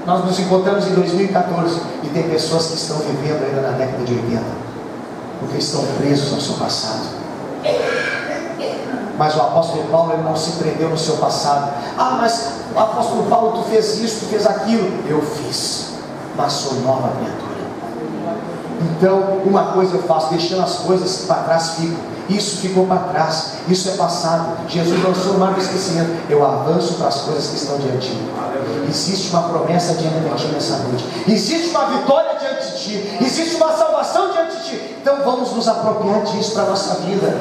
Nós nos encontramos em 2014 e tem pessoas que estão vivendo ainda na década de 80, porque estão presos ao seu passado. Mas o apóstolo Paulo, ele não se prendeu no seu passado. Ah, mas o apóstolo Paulo, tu fez isso, tu fez aquilo. Eu fiz, mas sou nova criatura. Então, uma coisa eu faço, deixando as coisas que para trás ficam. Isso ficou para trás, isso é passado. Jesus lançou o mar do esquecimento. Eu avanço para as coisas que estão diante de mim. Existe uma promessa diante de ti nessa noite. Existe uma vitória diante de ti. Existe uma salvação diante de ti. Então vamos nos apropriar disso para a nossa vida.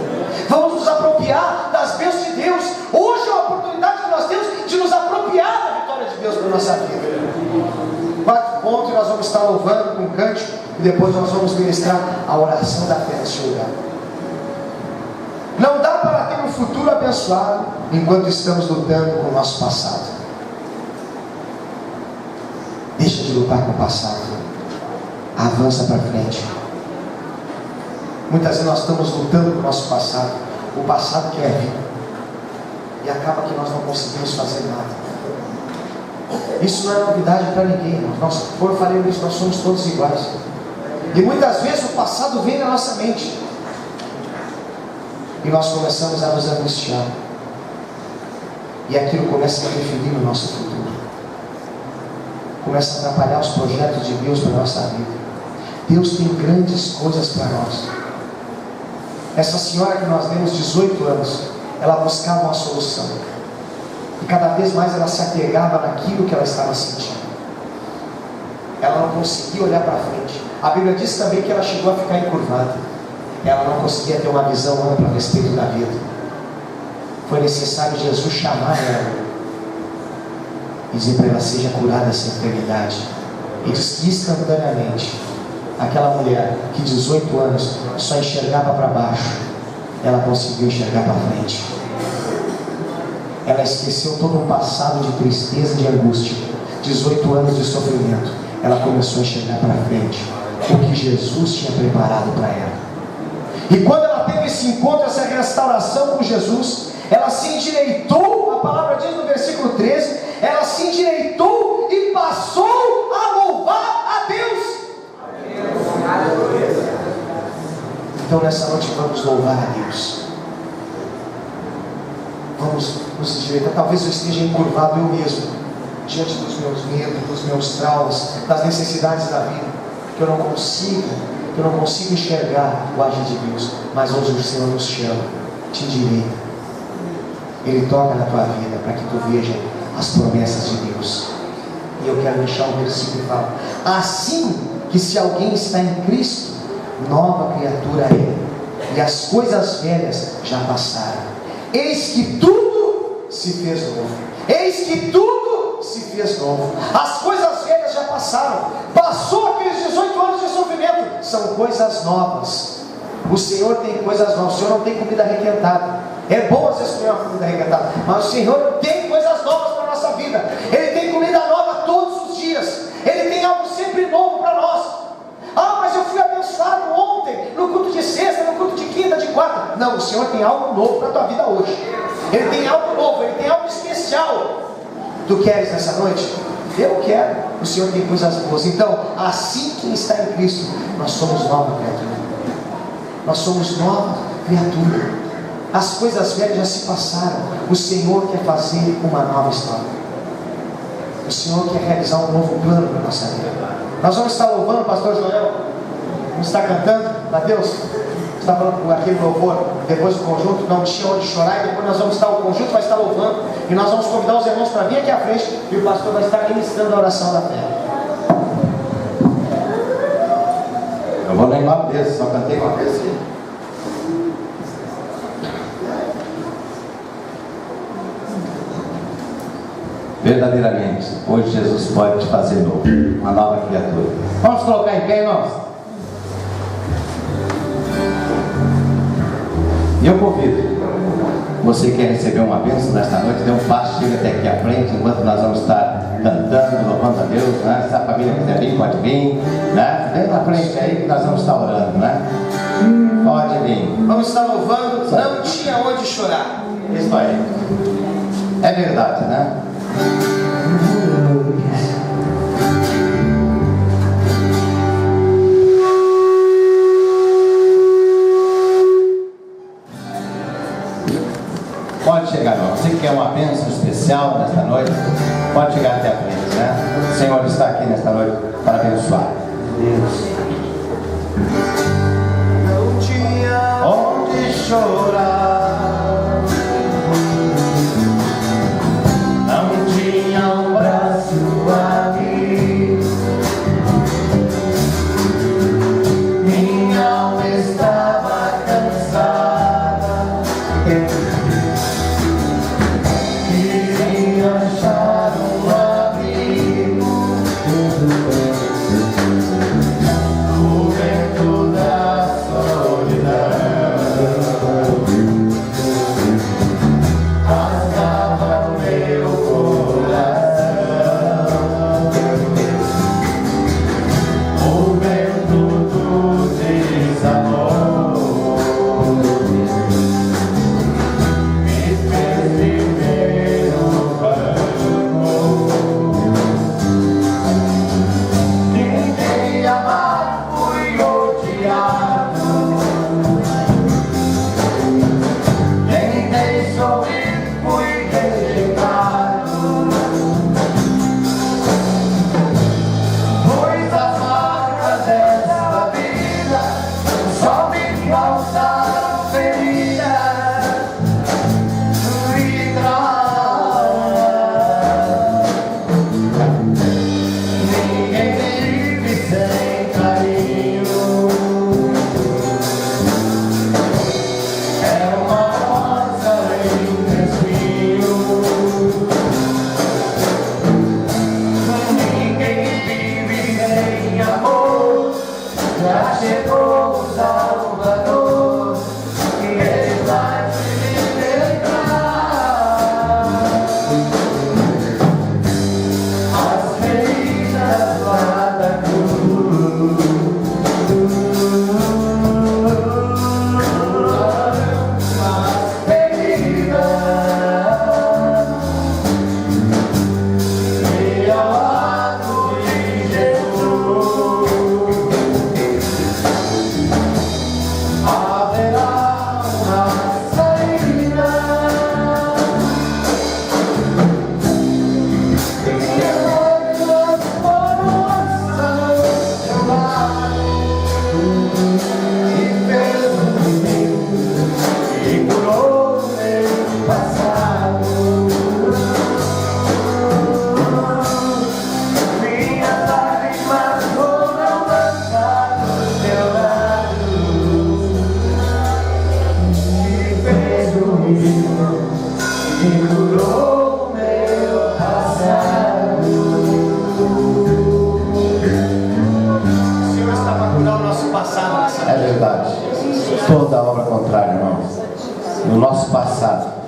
Vamos nos apropriar das bênçãos de Deus. Hoje é a oportunidade que nós temos de nos apropriar da vitória de Deus para a nossa vida. 4 pontos, e nós vamos estar louvando com um cântico. E depois nós vamos ministrar a oração da fé nesse lugar. Não dá para ter um futuro abençoado enquanto estamos lutando com o nosso passado. Deixa de lutar com o passado. Avança para frente. Muitas vezes nós estamos lutando com o nosso passado. O passado quer vir. E acaba que nós não conseguimos fazer nada. Isso não é novidade para ninguém. Nós, como eu falei nisso, nós somos todos iguais. E muitas vezes o passado vem na nossa mente. E nós começamos a nos angustiar. E aquilo começa a interferir no nosso futuro. Começa a atrapalhar os projetos de Deus para a nossa vida. Deus tem grandes coisas para nós. Essa senhora que nós demos 18 anos, ela buscava uma solução. E cada vez mais ela se apegava naquilo que ela estava sentindo. Ela não conseguia olhar para frente. A Bíblia diz também que ela chegou a ficar encurvada. Ela não conseguia ter uma visão ampla a respeito da vida. Foi necessário Jesus chamar ela e dizer para ela: seja curada dessa enfermidade. E diz que instantaneamente aquela mulher que 18 anos só enxergava para baixo, ela conseguiu enxergar para frente. ela esqueceu todo um passado de tristeza e de angústia, 18 anos de sofrimento. Ela começou a enxergar para frente o que Jesus tinha preparado para ela. E quando ela teve esse encontro, essa restauração com Jesus, ela se endireitou. A palavra diz no versículo 13, ela se endireitou e passou a louvar a Deus. Então nessa noite vamos louvar a Deus. Vamos nos endireitar. Talvez eu esteja encurvado eu mesmo, diante dos meus medos, dos meus traumas, das necessidades da vida, que eu não consigo enxergar o agir de Deus. Mas hoje o Senhor nos chama, te endireita. Ele toca na tua vida para que tu veja as promessas de Deus. E eu quero deixar um versículo que fala: assim que se alguém está em Cristo, nova criatura é, e as coisas velhas já passaram, eis que tudo se fez novo. Eis que tudo se fez novo. As coisas velhas já passaram. Passou aqueles 18 anos de sofrimento, são coisas novas. O Senhor tem coisas novas. O Senhor não tem comida requentada. É bom às vezes comer uma comida requentada, mas o Senhor tem coisas novas para a nossa vida. Ele tem comida nova todos os dias. Ele tem algo sempre novo para nós. Ah, mas eu fui abençoado ontem, no culto de sexta, no culto de quinta, de quarta. Não, o Senhor tem algo novo para a tua vida hoje. Ele tem algo novo, Ele tem algo especial. Tu queres nessa noite? Eu quero. O Senhor tem coisas boas. Então, assim que está em Cristo, nós somos nova criatura. Nós somos nova criatura. As coisas velhas já se passaram. O Senhor quer fazer uma nova história. O Senhor quer realizar um novo plano para a nossa vida. Nós vamos estar louvando o pastor Joel. Vamos estar cantando a Deus. Está falando com aquele louvor. Depois do conjunto, não tinha onde chorar. E depois nós vamos estar, o conjunto vai estar louvando. E nós vamos convidar os irmãos para vir aqui à frente. E o pastor vai estar ministrando a oração da fé. Eu vou lembrar desse, só cantei uma vez aqui. Verdadeiramente, hoje Jesus pode te fazer novo, uma nova criatura. Vamos colocar em pé, irmãos? E eu convido, você quer receber uma bênção nesta noite, dê um passo, chega até aqui à frente, enquanto nós vamos estar cantando, louvando a Deus, né? Se a família quiser vir, pode vir, né? Vem na frente aí que nós vamos estar orando, né? Pode vir. Vamos estar louvando. Não tinha onde chorar. Isso aí. É verdade, né? Pode chegar, não. Você que quer uma bênção especial nesta noite, pode chegar até a frente, né? O Senhor está aqui nesta noite para abençoar. Deus. Não tinha onde chorar. Não tinha um braço amigo. Minha alma estava cansada. Queria achar um abrigo. O vento da solidão.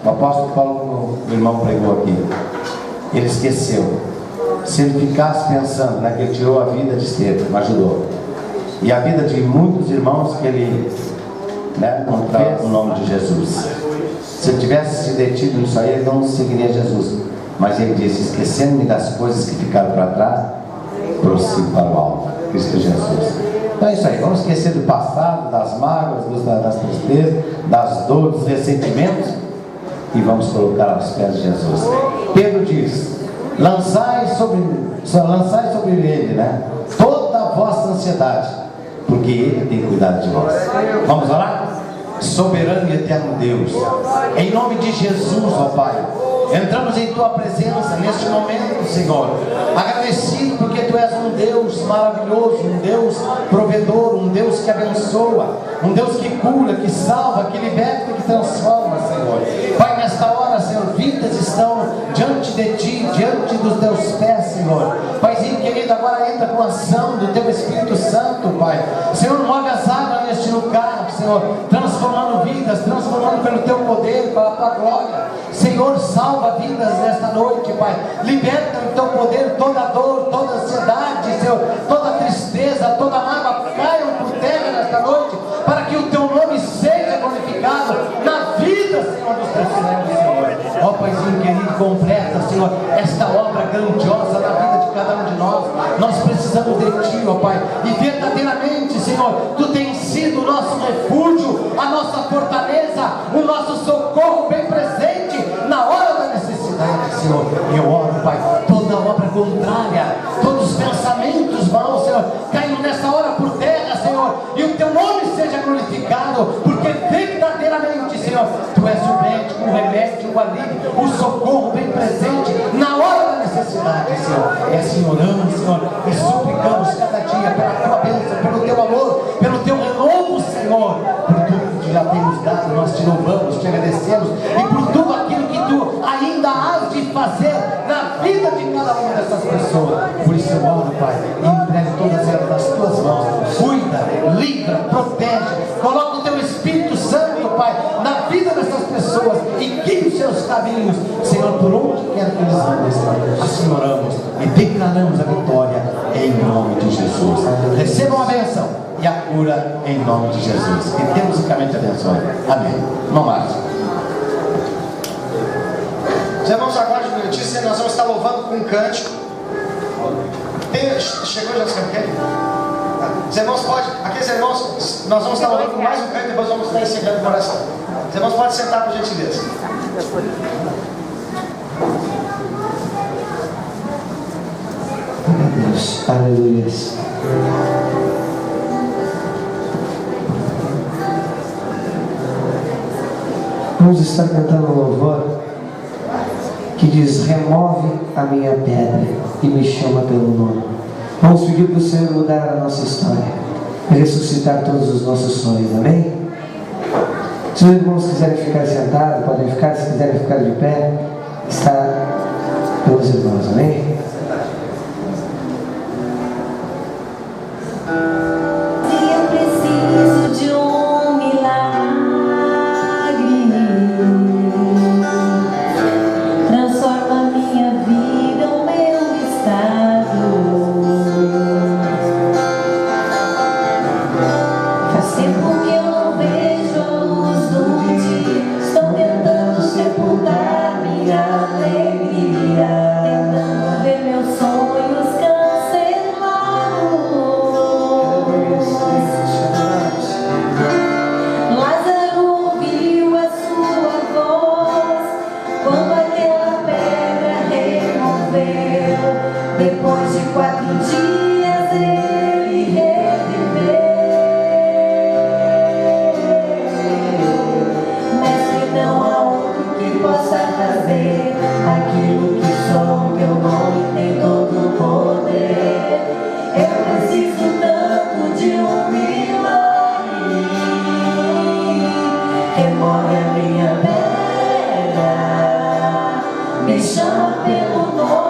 O apóstolo Paulo, como o irmão pregou aqui, ele esqueceu. Se ele ficasse pensando, né, que ele tirou a vida de Estevão, ajudou. E a vida de muitos irmãos que ele, né, contra o nome de Jesus. Se ele tivesse se detido nisso aí, ele não seguiria Jesus. Mas ele disse: esquecendo-me das coisas que ficaram para trás, prossigo para o alto, Cristo Jesus. Então é isso aí, vamos esquecer do passado, das mágoas, das tristezas, das dores, dos ressentimentos, e vamos colocar aos pés de Jesus. Pedro diz: lançai sobre ele, né, toda a vossa ansiedade, porque ele tem cuidado de vós. Vamos orar? Soberano e eterno Deus, em nome de Jesus, ó Pai, entramos em Tua presença neste momento, Senhor, agradecido porque Tu és um Deus maravilhoso, um Deus provedor, um Deus que abençoa, um Deus que cura, que salva, que liberta, que transforma, Senhor. Pai, nesta hora, Senhor, vidas estão diante de Ti, diante dos Teus pés, Senhor. Paizinho querido, agora entra com a ação do Teu Espírito Santo, Pai. Senhor, move as águas neste lugar, Senhor, transformando vidas, transformando pelo Teu poder, pela Tua glória. Senhor, salva vidas nesta noite, Pai. Liberta o Teu poder toda dor, toda ansiedade, Senhor, toda tristeza, toda mágoa caiam por terra nesta noite, para que o Teu nome seja glorificado na vida, Senhor, dos Teus servos, Senhor. Ó Paizinho querido, completa, Senhor, esta obra grandiosa na vida de cada um de nós. Nós precisamos de Ti, ó Pai, e verdadeiramente, Senhor, Tu tens sido o nosso refúgio, a nossa fortaleza, o nosso socorro bem presente na hora da necessidade, Senhor. Eu oro, Pai, toda obra contrária, todos os pensamentos maus, Senhor, caindo nessa hora por terra, Senhor, e o Teu nome seja glorificado, porque verdadeiramente, Senhor, Tu és o médico, o remédio, o alívio, o socorro bem presente na hora da necessidade, Senhor. É assim oramos, Senhor, e suplicamos cada dia pela Tua bênção, pelo Teu amor, pelo Teu renovo, Senhor, por tudo que já temos dado. Nós Te louvamos, Te agradecemos, e por tudo aquilo que Tu ainda hás de fazer na vida de cada uma dessas pessoas. Por isso eu oro, Pai, e entregue todas elas nas Tuas mãos. Cuida, livra, protege, coloca o Teu Espírito Santo, Pai, na vida dessas pessoas e guie os seus caminhos, Senhor, por onde quer que eles andem, Senhor. Assim oramos e declaramos a vitória em nome de Jesus. Recebam a bênção e a cura em nome de Jesus. Que Deus ricamente abençoe. Amém. Irmão Márcio. Os irmãos, agora de um minutinho, nós vamos estar louvando com um cântico. Chegou já o seu quê? Os irmãos podem, aqueles irmãos, nós vamos estar louvando com mais um cântico, depois vamos estar encerrando o coração. Os irmãos podem sentar, por gentileza. Glória a Deus, aleluia. Vamos estar cantando um louvor que diz: remove a minha pedra e me chama pelo nome. Vamos pedir para o Senhor mudar a nossa história, ressuscitar todos os nossos sonhos, amém? Se os irmãos quiserem ficar sentados, podem ficar. Se quiserem ficar de pé, está pelos irmãos, amém? Depois de 4 dias ele reviveu. Mestre, não há outro que possa fazer aquilo que só o Teu nome tem todo o poder. Eu preciso tanto de um milagre. Remove a minha pedra, me chama pelo nome.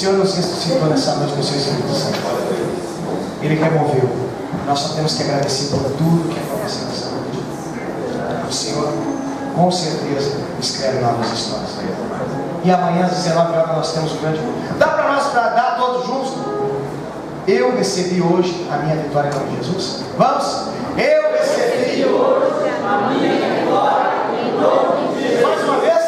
Senhor nos ressuscitou nessa noite com o seu Espírito Santo. Ele removeu. Nós só temos que agradecer por tudo que aconteceu nessa noite. O Senhor, com certeza, escreve novas histórias. E amanhã às 19 horas nós temos um grande... Dá para nós para dar todos juntos? Eu recebi hoje a minha vitória em nome de Jesus. Vamos? Eu recebi hoje a minha vitória em nome de Jesus. Mais uma vez.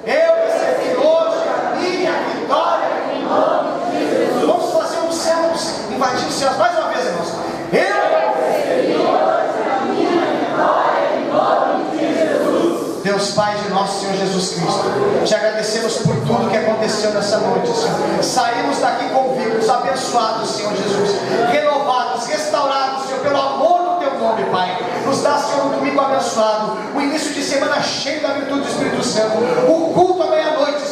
Eu recebi hoje a minha vitória em nome de Jesus. Vamos fazer um céu, invadir os céus. Mais uma vez, irmãos. Eu recebi hoje a minha vitória em nome de Jesus. Deus Pai de nosso Senhor Jesus Cristo, te agradecemos por tudo que aconteceu nessa noite, Senhor. Saímos daqui convictos, abençoados, Senhor Jesus, renovados, restaurados, Senhor, pelo amor do teu nome, Pai. Nos dá, Senhor, um domingo abençoado, o início de semana cheio da virtude do Espírito Santo, o culto à meia-noite,